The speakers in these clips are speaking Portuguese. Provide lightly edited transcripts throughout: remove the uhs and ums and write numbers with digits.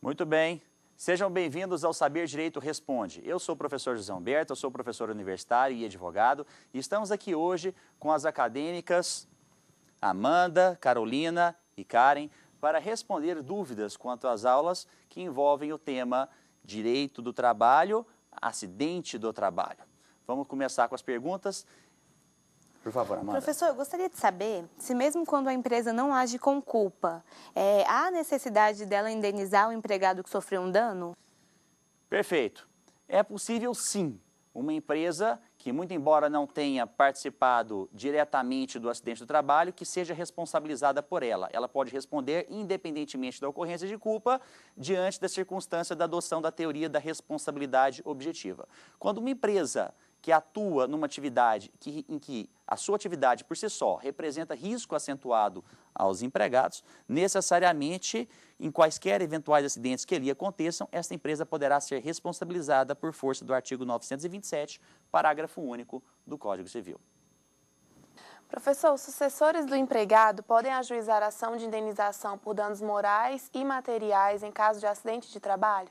Muito bem. Sejam bem-vindos ao Saber Direito Responde. Eu sou o professor José Humberto, eu sou professor universitário e advogado e estamos aqui hoje com as acadêmicas Amanda, Carolina e Karen para responder dúvidas quanto às aulas que envolvem o tema Direito do Trabalho, Acidente do Trabalho. Vamos começar com as perguntas. Por favor, Amanda. Professor, eu gostaria de saber se mesmo quando a empresa não age com culpa, há necessidade dela indenizar o empregado que sofreu um dano? Perfeito. É possível sim. Uma empresa que, muito embora não tenha participado diretamente do acidente do trabalho, que seja responsabilizada por ela. Ela pode responder independentemente da ocorrência de culpa, diante da circunstância da adoção da teoria da responsabilidade objetiva. Quando uma empresa que atua numa atividade em que a sua atividade por si só representa risco acentuado aos empregados, necessariamente, em quaisquer eventuais acidentes que ali aconteçam, esta empresa poderá ser responsabilizada por força do artigo 927, parágrafo único do Código Civil. Professor, os sucessores do empregado podem ajuizar ação de indenização por danos morais e materiais em caso de acidente de trabalho?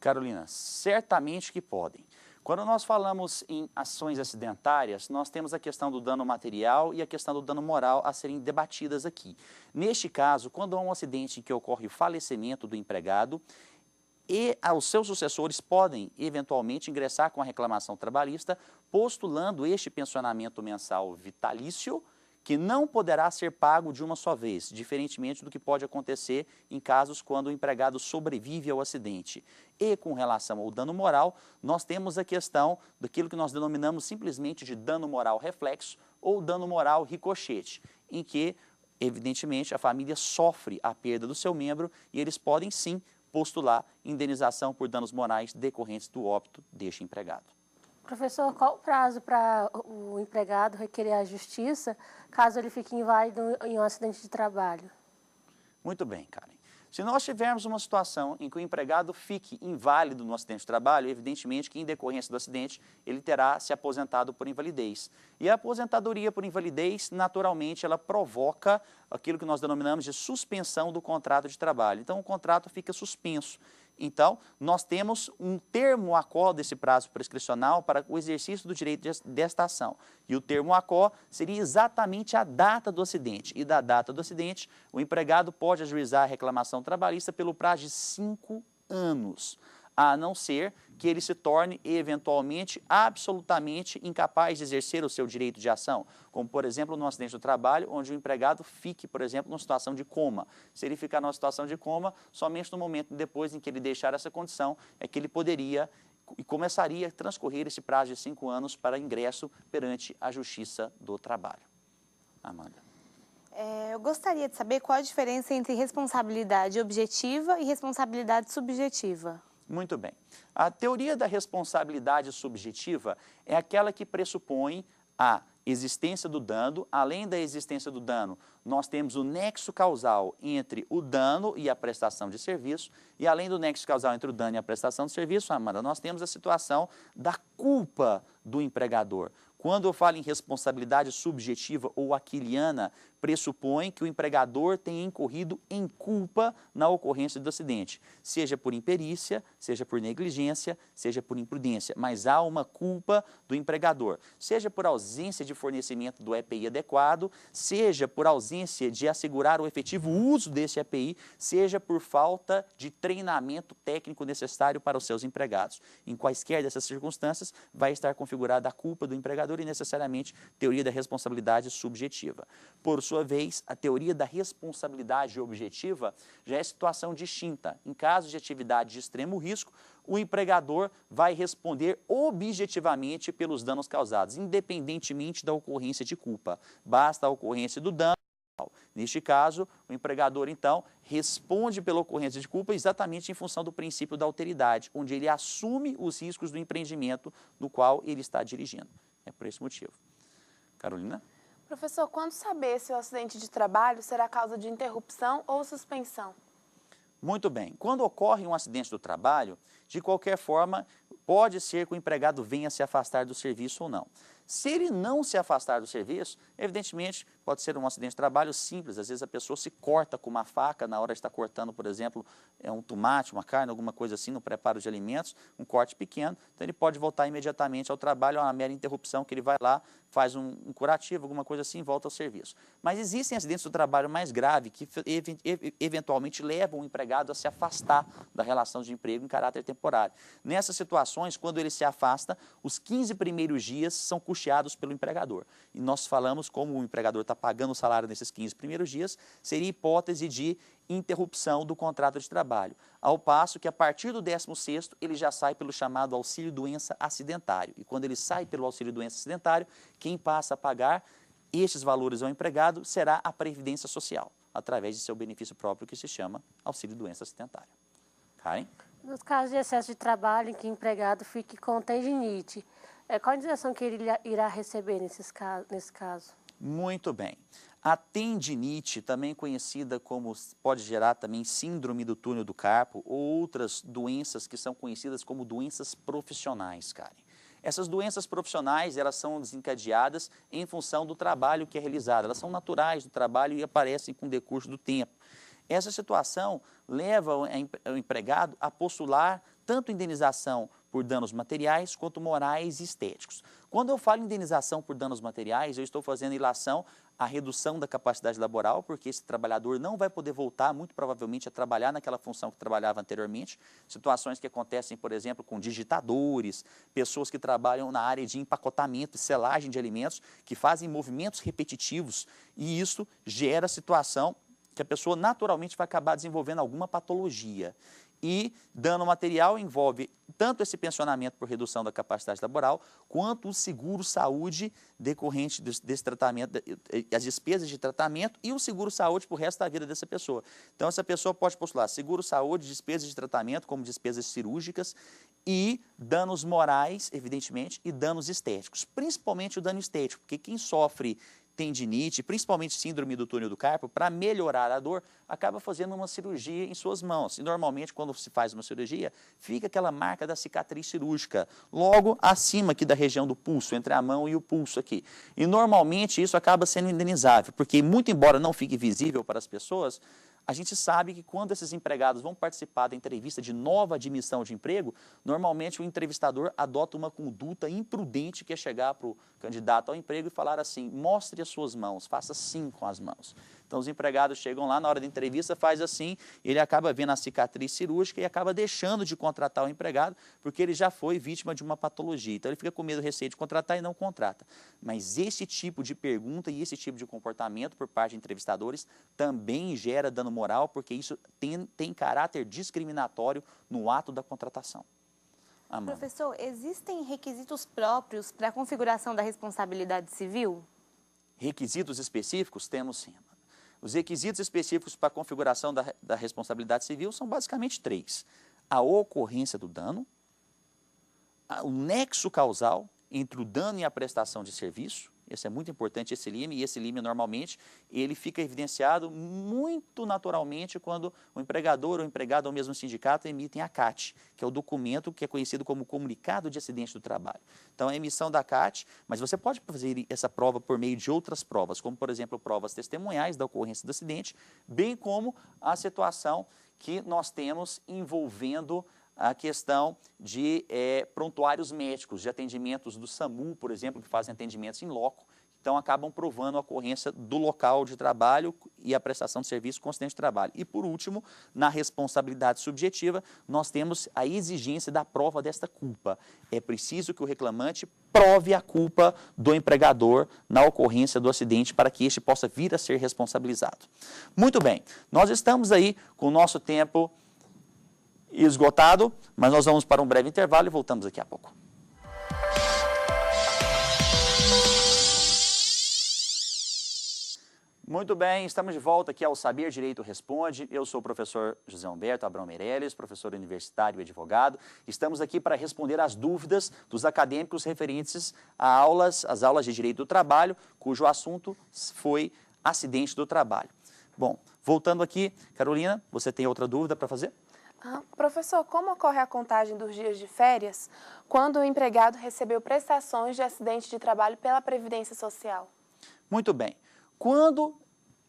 Carolina, certamente que podem. Quando nós falamos em ações acidentárias, nós temos a questão do dano material e a questão do dano moral a serem debatidas aqui. Neste caso, quando há um acidente em que ocorre o falecimento do empregado, os seus sucessores podem, eventualmente, ingressar com a reclamação trabalhista, postulando este pensionamento mensal vitalício, que não poderá ser pago de uma só vez, diferentemente do que pode acontecer em casos quando o empregado sobrevive ao acidente. E com relação ao dano moral, nós temos a questão daquilo que nós denominamos simplesmente de dano moral reflexo ou dano moral ricochete, em que, evidentemente, a família sofre a perda do seu membro e eles podem sim postular indenização por danos morais decorrentes do óbito deste empregado. Professor, qual o prazo para o empregado requerer a justiça caso ele fique inválido em um acidente de trabalho? Muito bem, Karen. Se nós tivermos uma situação em que o empregado fique inválido no acidente de trabalho, evidentemente que em decorrência do acidente ele terá se aposentado por invalidez. E a aposentadoria por invalidez, naturalmente, ela provoca aquilo que nós denominamos de suspensão do contrato de trabalho. Então, o contrato fica suspenso. Então, nós temos um termo ACO desse prazo prescricional para o exercício do direito desta ação. E o termo ACO seria exatamente a data do acidente. E da data do acidente, o empregado pode ajuizar a reclamação trabalhista pelo prazo de 5 anos, a não ser que ele se torne, eventualmente, absolutamente incapaz de exercer o seu direito de ação, como, por exemplo, no acidente do trabalho, onde o empregado fique, por exemplo, numa situação de coma. Se ele ficar numa situação de coma, somente no momento depois em que ele deixar essa condição, é que ele poderia e começaria a transcorrer esse prazo de 5 anos para ingresso perante a Justiça do Trabalho. Amanda. Eu gostaria de saber qual a diferença entre responsabilidade objetiva e responsabilidade subjetiva. Muito bem. A teoria da responsabilidade subjetiva é aquela que pressupõe a existência do dano. Além da existência do dano, nós temos o nexo causal entre o dano e a prestação de serviço. E além do nexo causal entre o dano e a prestação de serviço, Amanda, nós temos a situação da culpa do empregador. Quando eu falo em responsabilidade subjetiva ou aquiliana, pressupõe que o empregador tenha incorrido em culpa na ocorrência do acidente, seja por imperícia, seja por negligência, seja por imprudência, mas há uma culpa do empregador, seja por ausência de fornecimento do EPI adequado, seja por ausência de assegurar o efetivo uso desse EPI, seja por falta de treinamento técnico necessário para os seus empregados. Em quaisquer dessas circunstâncias, vai estar configurada a culpa do empregador e necessariamente teoria da responsabilidade subjetiva. Por sua vez, a teoria da responsabilidade objetiva já é situação distinta. Em casos de atividade de extremo risco, o empregador vai responder objetivamente pelos danos causados, independentemente da ocorrência de culpa. Basta a ocorrência do dano. Neste caso, o empregador, então, responde pela ocorrência de culpa exatamente em função do princípio da alteridade, onde ele assume os riscos do empreendimento no qual ele está dirigindo. É por esse motivo. Carolina? Professor, quando saber se o acidente de trabalho será causa de interrupção ou suspensão? Muito bem. Quando ocorre um acidente do trabalho, de qualquer forma, pode ser que o empregado venha se afastar do serviço ou não. Se ele não se afastar do serviço, evidentemente, pode ser um acidente de trabalho simples, às vezes a pessoa se corta com uma faca na hora de estar cortando, por exemplo, um tomate, uma carne, alguma coisa assim, no preparo de alimentos, um corte pequeno, então ele pode voltar imediatamente ao trabalho, é uma mera interrupção que ele vai lá, faz um curativo, alguma coisa assim, volta ao serviço. Mas existem acidentes do trabalho mais graves que eventualmente levam o empregado a se afastar da relação de emprego em caráter temporário. Nessas situações, quando ele se afasta, os 15 primeiros dias são custeados pelo empregador. E nós falamos como o empregador está pagando o salário nesses 15 primeiros dias, seria hipótese de interrupção do contrato de trabalho. Ao passo que a partir do 16º ele já sai pelo chamado auxílio-doença acidentário. E quando ele sai pelo auxílio-doença acidentário, quem passa a pagar estes valores ao empregado será a Previdência Social, através de seu benefício próprio que se chama auxílio-doença acidentário. Karen? Nos casos de excesso de trabalho em que o empregado fique com tendinite, qual a indenização que ele irá receber nesse caso? Muito bem. A tendinite, também conhecida como, pode gerar também síndrome do túnel do carpo ou outras doenças que são conhecidas como doenças profissionais, Karen. Essas doenças profissionais, elas são desencadeadas em função do trabalho que é realizado. Elas são naturais do trabalho e aparecem com o decurso do tempo. Essa situação leva o empregado a postular tanto indenização por danos materiais quanto morais e estéticos. Quando eu falo em indenização por danos materiais, eu estou fazendo ilação à redução da capacidade laboral, porque esse trabalhador não vai poder voltar, muito provavelmente, a trabalhar naquela função que trabalhava anteriormente. Situações que acontecem, por exemplo, com digitadores, pessoas que trabalham na área de empacotamento e selagem de alimentos, que fazem movimentos repetitivos, e isso gera situação que a pessoa naturalmente vai acabar desenvolvendo alguma patologia. E dano material envolve tanto esse pensionamento por redução da capacidade laboral, quanto o seguro-saúde decorrente desse tratamento, as despesas de tratamento e o seguro-saúde para o resto da vida dessa pessoa. Então, essa pessoa pode postular seguro-saúde, despesas de tratamento, como despesas cirúrgicas, e danos morais, evidentemente, e danos estéticos, principalmente o dano estético, porque quem sofre tendinite, principalmente síndrome do túnel do carpo, para melhorar a dor, acaba fazendo uma cirurgia em suas mãos. E normalmente, quando se faz uma cirurgia, fica aquela marca da cicatriz cirúrgica, logo acima aqui da região do pulso, entre a mão e o pulso aqui. E normalmente isso acaba sendo indenizável, porque muito embora não fique visível para as pessoas, a gente sabe que quando esses empregados vão participar da entrevista de nova admissão de emprego, normalmente o entrevistador adota uma conduta imprudente, que é chegar para o candidato ao emprego e falar assim: mostre as suas mãos, faça assim com as mãos. Então, os empregados chegam lá, na hora da entrevista, faz assim, ele acaba vendo a cicatriz cirúrgica e acaba deixando de contratar o empregado, porque ele já foi vítima de uma patologia. Então, ele fica com medo, receio de contratar e não contrata. Mas esse tipo de pergunta e esse tipo de comportamento por parte de entrevistadores também gera dano moral, porque isso tem caráter discriminatório no ato da contratação. Amanda. Professor, existem requisitos próprios para a configuração da responsabilidade civil? Requisitos específicos? Temos sim. Os requisitos específicos para a configuração da responsabilidade civil são basicamente 3. A ocorrência do dano, o nexo causal entre o dano e a prestação de serviço. Esse é muito importante, esse lime, e esse lime normalmente ele fica evidenciado muito naturalmente quando o empregador ou o empregado ou mesmo o sindicato emitem a CAT, que é o documento que é conhecido como Comunicado de Acidente do Trabalho. Então, a emissão da CAT, mas você pode fazer essa prova por meio de outras provas, como, por exemplo, provas testemunhais da ocorrência do acidente, bem como a situação que nós temos envolvendo a questão de prontuários médicos, de atendimentos do SAMU, por exemplo, que fazem atendimentos em loco, então acabam provando a ocorrência do local de trabalho e a prestação de serviço com acidente de trabalho. E, por último, na responsabilidade subjetiva, nós temos a exigência da prova desta culpa. É preciso que o reclamante prove a culpa do empregador na ocorrência do acidente para que este possa vir a ser responsabilizado. Muito bem, nós estamos aí com o nosso tempo esgotado, mas nós vamos para um breve intervalo e voltamos daqui a pouco. Muito bem, estamos de volta aqui ao Saber Direito Responde. Eu sou o professor José Humberto Abrão Meirelles, professor universitário e advogado. Estamos aqui para responder às dúvidas dos acadêmicos referentes às aulas de Direito do Trabalho, cujo assunto foi acidente do trabalho. Bom, voltando aqui, Carolina, você tem outra dúvida para fazer? Professor, como ocorre a contagem dos dias de férias quando o empregado recebeu prestações de acidente de trabalho pela Previdência Social? Muito bem. Quando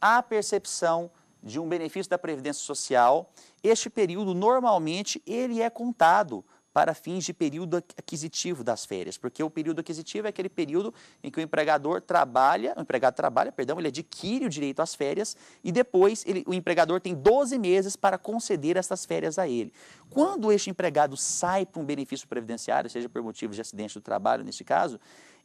há percepção de um benefício da Previdência Social, este período normalmente ele é contado para fins de período aquisitivo das férias, porque o período aquisitivo é aquele período em que o empregado trabalha, ele adquire o direito às férias e depois o empregador tem 12 meses para conceder essas férias a ele. Quando este empregado sai para um benefício previdenciário, seja por motivos de acidente do trabalho, nesse caso,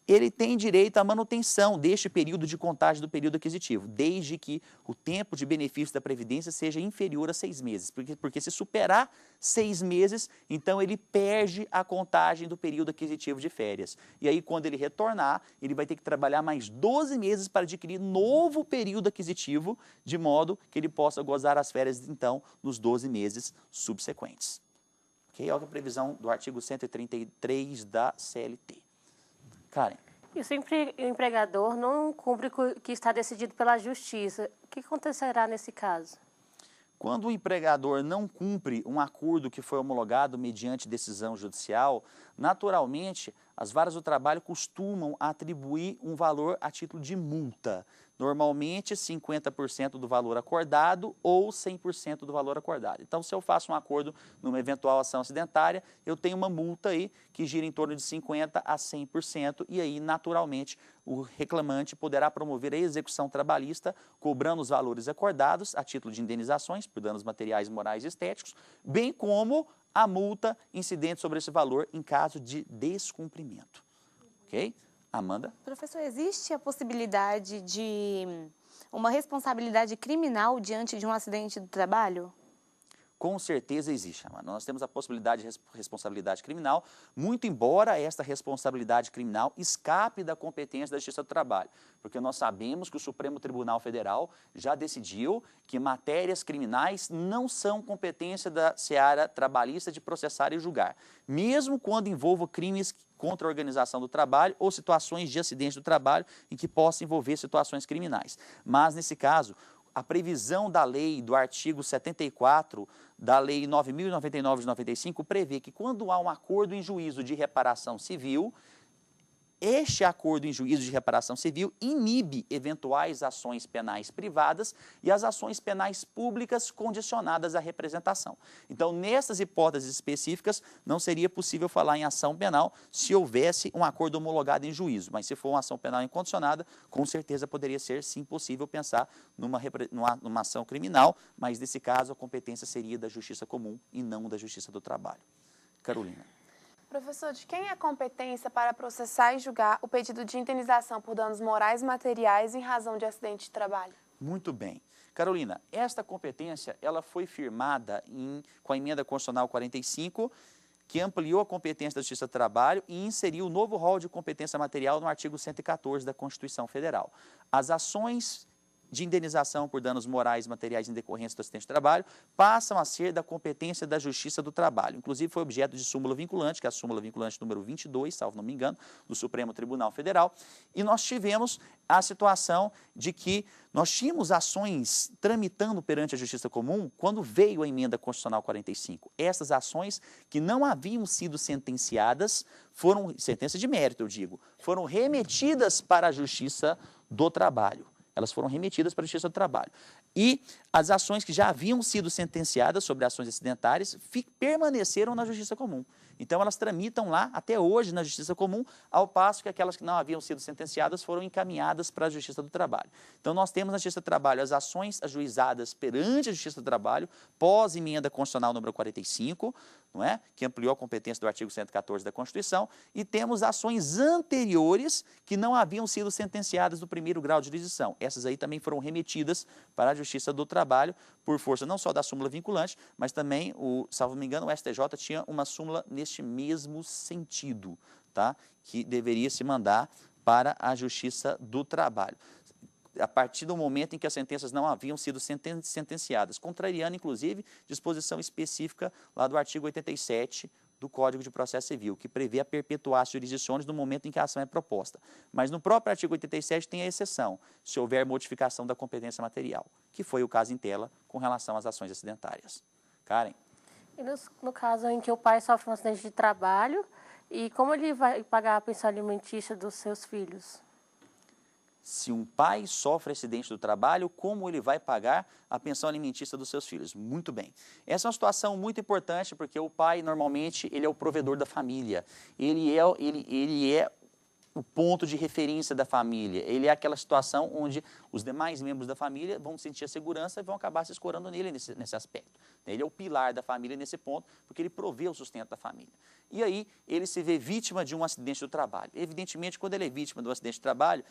ele tem direito à manutenção deste período de contagem do período aquisitivo, desde que o tempo de benefício da Previdência seja inferior a 6 meses. Porque se superar 6 meses, então ele perde a contagem do período aquisitivo de férias. E aí, quando ele retornar, ele vai ter que trabalhar mais 12 meses para adquirir novo período aquisitivo, de modo que ele possa gozar as férias, então, nos 12 meses subsequentes. Ok? Olha a previsão do artigo 133 da CLT. Karen. E se o empregador não cumpre o que está decidido pela Justiça, o que acontecerá nesse caso? Quando o empregador não cumpre um acordo que foi homologado mediante decisão judicial, naturalmente, as varas do trabalho costumam atribuir um valor a título de multa. Normalmente, 50% do valor acordado ou 100% do valor acordado. Então, se eu faço um acordo numa eventual ação acidentária, eu tenho uma multa aí que gira em torno de 50% a 100%, e aí, naturalmente, o reclamante poderá promover a execução trabalhista, cobrando os valores acordados a título de indenizações por danos materiais, morais e estéticos, bem como a multa incidente sobre esse valor em caso de descumprimento. Ok? Amanda? Professor, existe a possibilidade de uma responsabilidade criminal diante de um acidente do trabalho? Com certeza existe, Amanda. Nós temos a possibilidade de responsabilidade criminal, muito embora esta responsabilidade criminal escape da competência da Justiça do Trabalho, porque nós sabemos que o Supremo Tribunal Federal já decidiu que matérias criminais não são competência da seara trabalhista de processar e julgar, mesmo quando envolvam crimes contra a organização do trabalho ou situações de acidente do trabalho em que possa envolver situações criminais. Mas, nesse caso, a previsão da lei do artigo 74 da Lei 9.099 de 95 prevê que quando há um acordo em juízo de reparação civil, este acordo em juízo de reparação civil inibe eventuais ações penais privadas e as ações penais públicas condicionadas à representação. Então, nessas hipóteses específicas, não seria possível falar em ação penal se houvesse um acordo homologado em juízo. Mas se for uma ação penal incondicionada, com certeza poderia ser, sim, possível pensar numa ação criminal, mas nesse caso a competência seria da Justiça Comum e não da Justiça do Trabalho. Carolina. Professor, de quem é a competência para processar e julgar o pedido de indenização por danos morais e materiais em razão de acidente de trabalho? Muito bem. Carolina, esta competência ela foi firmada com a Emenda Constitucional 45, que ampliou a competência da Justiça do Trabalho e inseriu o novo rol de competência material no artigo 114 da Constituição Federal. As ações de indenização por danos morais e materiais em decorrência do acidente de trabalho passam a ser da competência da Justiça do Trabalho. Inclusive, foi objeto de súmula vinculante, que é a súmula vinculante número 22, salvo não me engano, do Supremo Tribunal Federal. E nós tivemos a situação de que nós tínhamos ações tramitando perante a Justiça Comum quando veio a Emenda Constitucional 45. Essas ações que não haviam sido sentenciadas, sentença de mérito, eu digo, foram remetidas para a Justiça do Trabalho. Elas foram remetidas para a Justiça do Trabalho. E as ações que já haviam sido sentenciadas sobre ações acidentárias permaneceram na Justiça Comum. Então, elas tramitam lá, até hoje, na Justiça Comum, ao passo que aquelas que não haviam sido sentenciadas foram encaminhadas para a Justiça do Trabalho. Então, nós temos na Justiça do Trabalho as ações ajuizadas perante a Justiça do Trabalho, pós-emenda constitucional número 45, não é? Que ampliou a competência do artigo 114 da Constituição, e temos ações anteriores que não haviam sido sentenciadas no primeiro grau de jurisdição. Essas aí também foram remetidas para a Justiça do Trabalho, por força não só da súmula vinculante, mas também, salvo me engano, o STJ tinha uma súmula neste mesmo sentido, tá? Que deveria se mandar para a Justiça do Trabalho, a partir do momento em que as sentenças não haviam sido sentenciadas, contrariando, inclusive, disposição específica lá do artigo 87 do Código de Processo Civil, que prevê a perpetuar jurisdições no momento em que a ação é proposta. Mas no próprio artigo 87 tem a exceção, se houver modificação da competência material, que foi o caso em tela com relação às ações acidentárias. Karen? E no caso em que o pai sofre um acidente de trabalho, e como ele vai pagar a pensão alimentícia dos seus filhos? Se um pai sofre acidente do trabalho, como ele vai pagar a pensão alimentícia dos seus filhos? Muito bem. Essa é uma situação muito importante, porque o pai, normalmente, ele é o provedor da família. Ele é o ponto de referência da família. Ele é aquela situação onde os demais membros da família vão sentir a segurança e vão acabar se escorando nele nesse aspecto. Ele é o pilar da família nesse ponto, porque ele provê o sustento da família. E aí, ele se vê vítima de um acidente do trabalho. Evidentemente, quando ele é vítima do acidente do trabalho,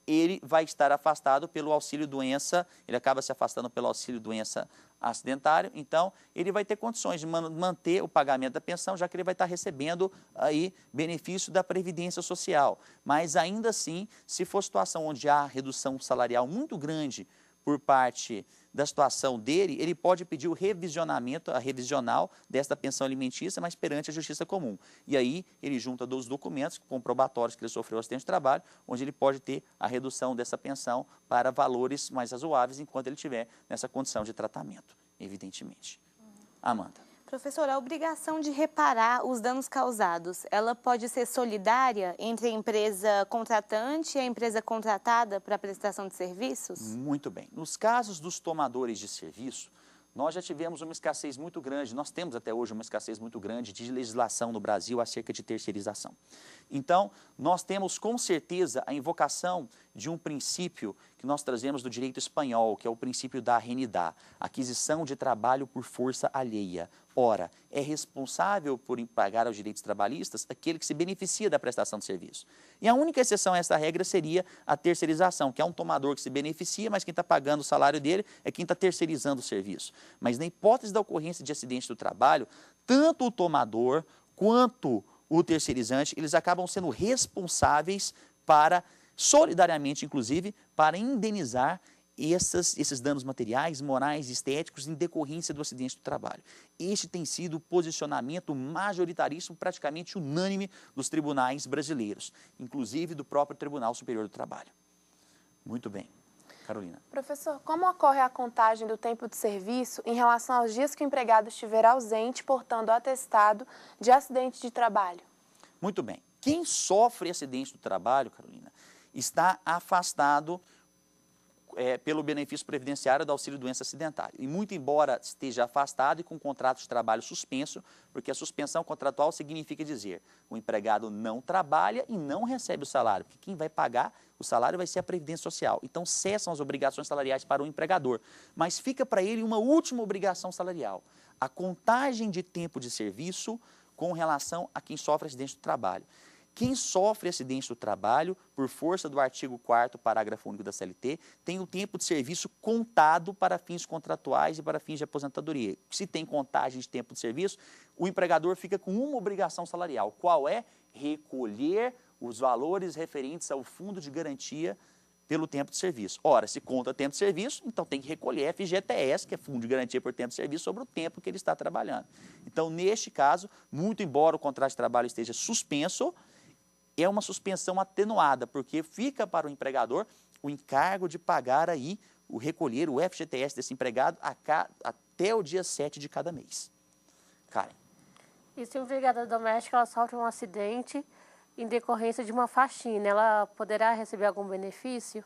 ele vai estar afastado pelo auxílio-doença, ele acaba se afastando pelo auxílio-doença acidentário, então ele vai ter condições de manter o pagamento da pensão, já que ele vai estar recebendo aí benefício da Previdência Social. Mas ainda assim, se for situação onde há redução salarial muito grande por parte da situação dele, ele pode pedir o revisionamento, a revisional desta pensão alimentícia, mas perante a Justiça Comum. E aí ele junta dos documentos comprobatórios que ele sofreu acidente de trabalho, onde ele pode ter a redução dessa pensão para valores mais razoáveis enquanto ele estiver nessa condição de tratamento, evidentemente. Amanda. Professor, a obrigação de reparar os danos causados, ela pode ser solidária entre a empresa contratante e a empresa contratada para a prestação de serviços? Muito bem. Nos casos dos tomadores de serviço, nós já tivemos uma escassez muito grande, nós temos até hoje uma escassez muito grande de legislação no Brasil acerca de terceirização. Então, nós temos com certeza a invocação de um princípio que nós trazemos do direito espanhol, que é o princípio da renidá, aquisição de trabalho por força alheia. Ora, é responsável por pagar os direitos trabalhistas aquele que se beneficia da prestação de serviço. E a única exceção a essa regra seria a terceirização, que é um tomador que se beneficia, mas quem está pagando o salário dele é quem está terceirizando o serviço. Mas na hipótese da ocorrência de acidente do trabalho, tanto o tomador quanto o terceirizante, eles acabam sendo responsáveis para, solidariamente inclusive, para indenizar esses danos materiais, morais e estéticos em decorrência do acidente do trabalho. Este tem sido o posicionamento majoritaríssimo, praticamente unânime dos tribunais brasileiros, inclusive do próprio Tribunal Superior do Trabalho. Muito bem. Carolina. Professor, como ocorre a contagem do tempo de serviço em relação aos dias que o empregado estiver ausente, portando atestado de acidente de trabalho? Muito bem. Quem sofre acidente do trabalho, Carolina, está afastado pelo benefício previdenciário do auxílio-doença acidentário. E muito embora esteja afastado e com contrato de trabalho suspenso, porque a suspensão contratual significa dizer o empregado não trabalha e não recebe o salário, porque quem vai pagar o salário vai ser a Previdência Social. Então cessam as obrigações salariais para o empregador, mas fica para ele uma última obrigação salarial, a contagem de tempo de serviço com relação a quem sofre acidente do trabalho. Quem sofre acidente do trabalho, por força do artigo 4º, parágrafo único da CLT, tem o tempo de serviço contado para fins contratuais e para fins de aposentadoria. Se tem contagem de tempo de serviço, o empregador fica com uma obrigação salarial. Qual é? Recolher os valores referentes ao fundo de garantia pelo tempo de serviço. Ora, se conta tempo de serviço, então tem que recolher FGTS, que é Fundo de Garantia por Tempo de Serviço, sobre o tempo que ele está trabalhando. Então, neste caso, muito embora o contrato de trabalho esteja suspenso, é uma suspensão atenuada, porque fica para o empregador o encargo de pagar aí, o recolher o FGTS desse empregado até o dia 7 de cada mês. Karen. E se a empregada doméstica ela sofre um acidente em decorrência de uma faxina, ela poderá receber algum benefício?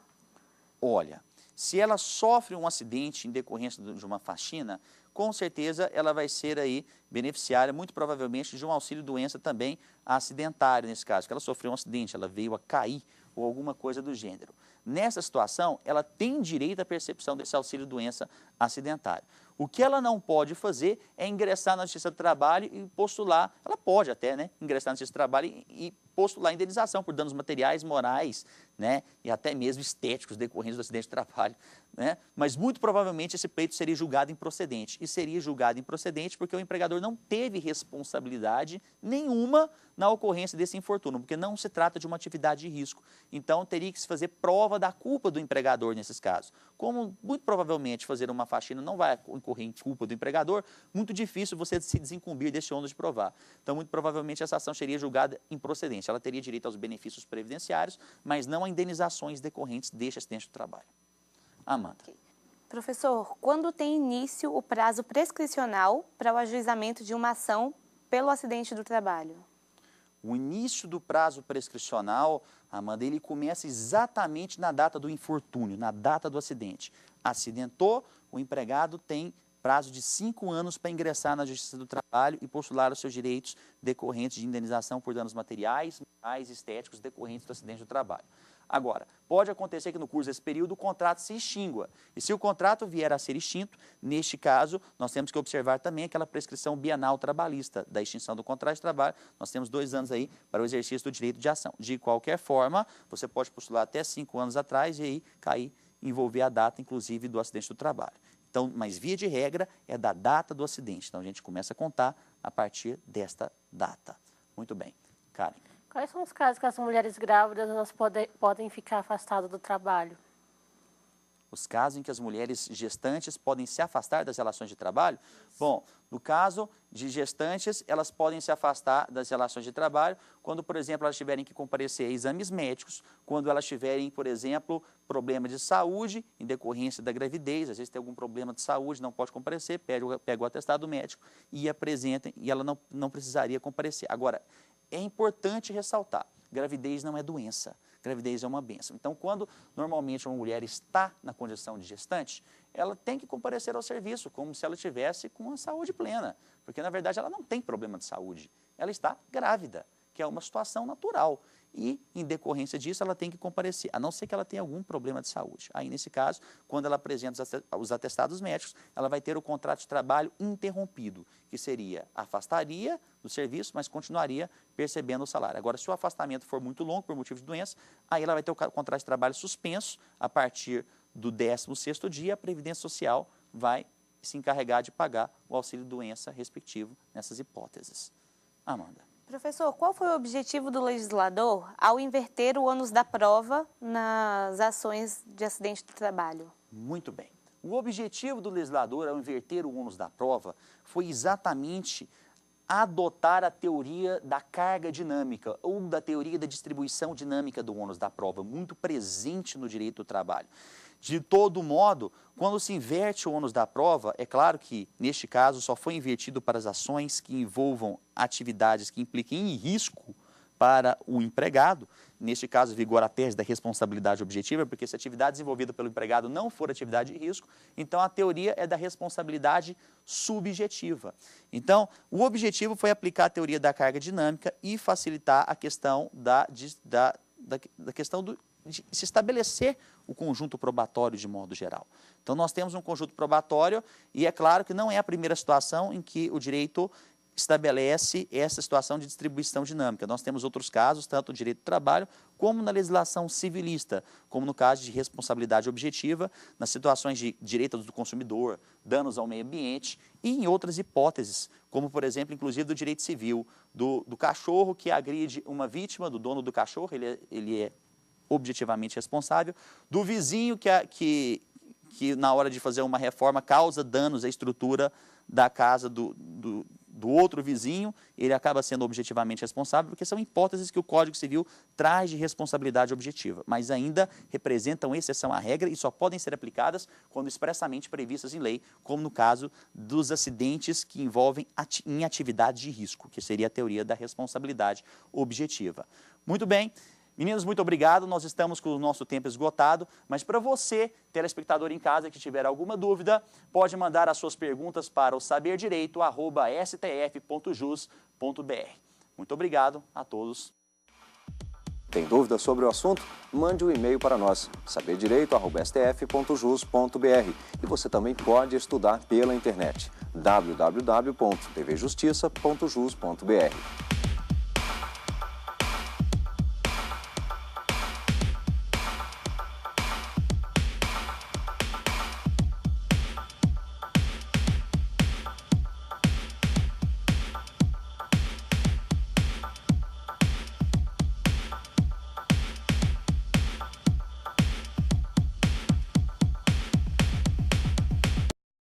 Olha, se ela sofre um acidente em decorrência de uma faxina, com certeza ela vai ser aí beneficiária, muito provavelmente, de um auxílio-doença também acidentário, nesse caso, que ela sofreu um acidente, ela veio a cair ou alguma coisa do gênero. Nessa situação, ela tem direito à percepção desse auxílio-doença acidentário. O que ela não pode fazer é ingressar na Justiça do Trabalho e postular, ela pode até, né, ingressar na Justiça do Trabalho e postular indenização por danos materiais, morais, né, e até mesmo estéticos decorrentes do acidente de trabalho, né, mas muito provavelmente esse pleito seria julgado improcedente, e seria julgado improcedente porque o empregador não teve responsabilidade nenhuma na ocorrência desse infortúnio, porque não se trata de uma atividade de risco. Então, teria que se fazer prova da culpa do empregador nesses casos. Como, muito provavelmente, fazer uma faxina não vai incorrer em culpa do empregador, muito difícil você se desincumbir desse ônus de provar. Então, muito provavelmente, essa ação seria julgada improcedente. Ela teria direito aos benefícios previdenciários, mas não a indenizações decorrentes deste acidente do trabalho. Amanda. Professor, quando tem início o prazo prescricional para o ajuizamento de uma ação pelo acidente do trabalho? O início do prazo prescricional, Amanda, ele começa exatamente na data do infortúnio, na data do acidente. Acidentou, o empregado tem prazo de 5 anos para ingressar na Justiça do Trabalho e postular os seus direitos decorrentes de indenização por danos materiais, morais e estéticos decorrentes do acidente do trabalho. Agora, pode acontecer que no curso desse período o contrato se extingua. E se o contrato vier a ser extinto, neste caso, nós temos que observar também aquela prescrição bienal trabalhista da extinção do contrato de trabalho. Nós temos 2 anos aí para o exercício do direito de ação. De qualquer forma, você pode postular até 5 anos atrás e aí cair, envolver a data, inclusive, do acidente do trabalho. Então, mas via de regra é da data do acidente. Então, a gente começa a contar a partir desta data. Muito bem. Karen. Quais são os casos que as mulheres grávidas elas podem ficar afastadas do trabalho? Os casos em que as mulheres gestantes podem se afastar das relações de trabalho? Bom, no caso de gestantes, elas podem se afastar das relações de trabalho quando, por exemplo, elas tiverem que comparecer a exames médicos, quando elas tiverem, por exemplo, problema de saúde em decorrência da gravidez, às vezes tem algum problema de saúde, não pode comparecer, pega o atestado médico e apresentem, e ela não precisaria comparecer. Agora, é importante ressaltar, gravidez não é doença, gravidez é uma bênção. Então, quando normalmente uma mulher está na condição de gestante, ela tem que comparecer ao serviço, como se ela estivesse com a saúde plena, porque, na verdade, ela não tem problema de saúde, ela está grávida, que é uma situação natural. E, em decorrência disso, ela tem que comparecer, a não ser que ela tenha algum problema de saúde. Aí, nesse caso, quando ela apresenta os atestados médicos, ela vai ter o contrato de trabalho interrompido, que seria afastaria do serviço, mas continuaria percebendo o salário. Agora, se o afastamento for muito longo, por motivo de doença, aí ela vai ter o contrato de trabalho suspenso a partir do 16º dia, a Previdência Social vai se encarregar de pagar o auxílio-doença respectivo nessas hipóteses. Amanda. Professor, qual foi o objetivo do legislador ao inverter o ônus da prova nas ações de acidente do trabalho? Muito bem. O objetivo do legislador ao inverter o ônus da prova foi exatamente adotar a teoria da carga dinâmica ou da teoria da distribuição dinâmica do ônus da prova, muito presente no direito do trabalho. De todo modo, quando se inverte o ônus da prova, é claro que, neste caso, só foi invertido para as ações que envolvam atividades que impliquem em risco para o empregado. Neste caso, vigora a tese da responsabilidade objetiva, porque se a atividade desenvolvida pelo empregado não for atividade de risco, então a teoria é da responsabilidade subjetiva. Então, o objetivo foi aplicar a teoria da carga dinâmica e facilitar a questão de se estabelecer o conjunto probatório de modo geral. Então, nós temos um conjunto probatório e é claro que não é a primeira situação em que o direito estabelece essa situação de distribuição dinâmica. Nós temos outros casos, tanto no direito do trabalho, como na legislação civilista, como no caso de responsabilidade objetiva, nas situações de direitos do consumidor, danos ao meio ambiente e em outras hipóteses, como, por exemplo, inclusive do direito civil, do cachorro que agride uma vítima, do dono do cachorro, ele é objetivamente responsável, do vizinho que na hora de fazer uma reforma causa danos à estrutura da casa do outro vizinho, ele acaba sendo objetivamente responsável, porque são hipóteses que o Código Civil traz de responsabilidade objetiva, mas ainda representam exceção à regra e só podem ser aplicadas quando expressamente previstas em lei, como no caso dos acidentes que envolvem em atividades de risco, que seria a teoria da responsabilidade objetiva. Muito bem. Meninos, muito obrigado, nós estamos com o nosso tempo esgotado, mas para você, telespectador em casa, que tiver alguma dúvida, pode mandar as suas perguntas para o saberdireito@stf.jus.br. Muito obrigado a todos. Tem dúvida sobre o assunto? Mande um e-mail para nós, saberdireito@stf.jus.br. E você também pode estudar pela internet, www.tvjustiça.jus.br.